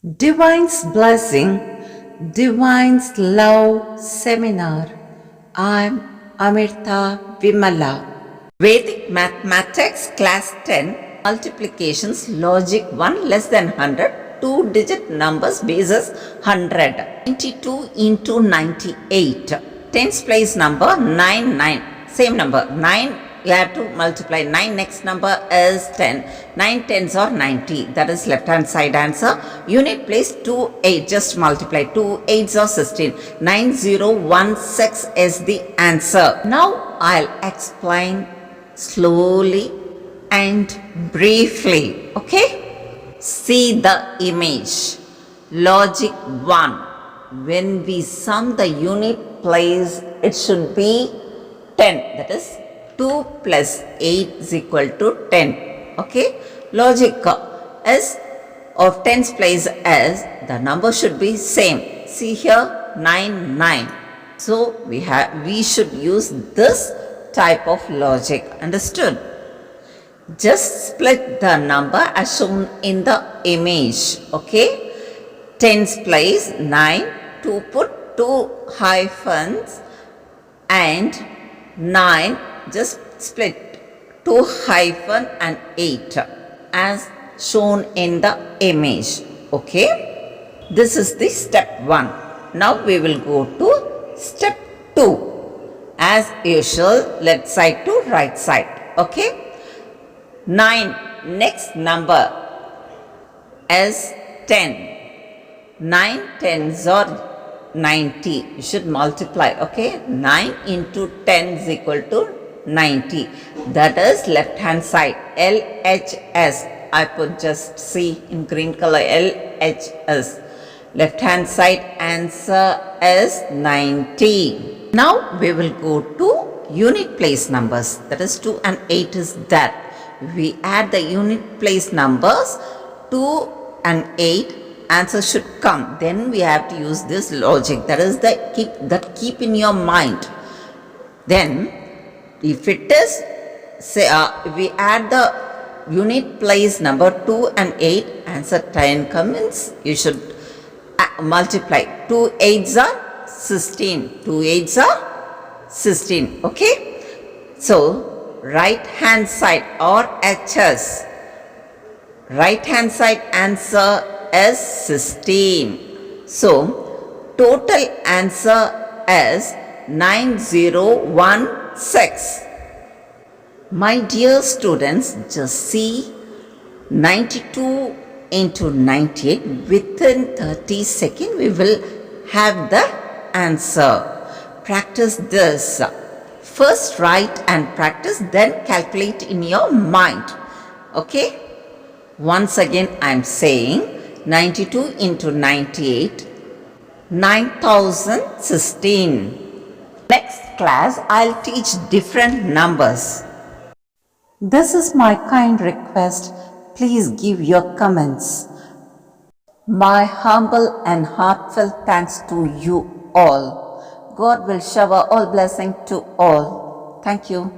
Divine's Blessing, Divine's Love Seminar. I'm AMRITA VIMALA. Vedic Mathematics Class 10, Multiplications Logic 1 less than 100, 2-digit numbers basis 100. 92 into 98. Tens place number 9. Same number 9. You have to multiply 9. Next number is 10. 9 tens are 90. That is left hand side answer. Unit place 2 8. Just multiply. 2 8s are 16. 9016 is the answer. Now I'll explain slowly and briefly. Okay? See the image. Logic 1. When we sum the unit place, it should be 10. That is 2 plus 8 is equal to 10. Okay? Logic is of tens place as the number should be same. See here 9. So we should use this type of logic. Understood? Just split the number as shown in the image. Okay? Tens place 9. To put 2 hyphens and 9. Just split 2 hyphen and 8 as shown in the image. Okay? This is the step 1. Now we will go to step 2. As usual, left side to right side. Okay? 9. Next number is 10. 9 tens are 90. You should multiply. Okay? 9 into 10 is equal to 90. That is left hand side. LHS. I put just C in green color. LHS. Left hand side answer is 90. Now we will go to unit place numbers. That is 2 and 8 is that. We add the unit place numbers 2 and 8. Answer should come. Then we have to use this logic. That is the keep in your mind. Then if it is, say, we add the unit place number 2 and 8, answer 10 comes, you should multiply. 2 8s are 16. 2 8s are 16. Okay? So, right hand side or HS. Right hand side answer is 16. So, total answer is 9016. My dear students, just see 92 into 98. Within 30 seconds, we will have the answer. Practice this. First write and practice, then calculate in your mind. Okay? Once again, I am saying 92 into 98, 9016. Next class, I'll teach different numbers. This is my kind request. Please give your comments. My humble and heartfelt thanks to you all. God will shower all blessing to all. Thank you.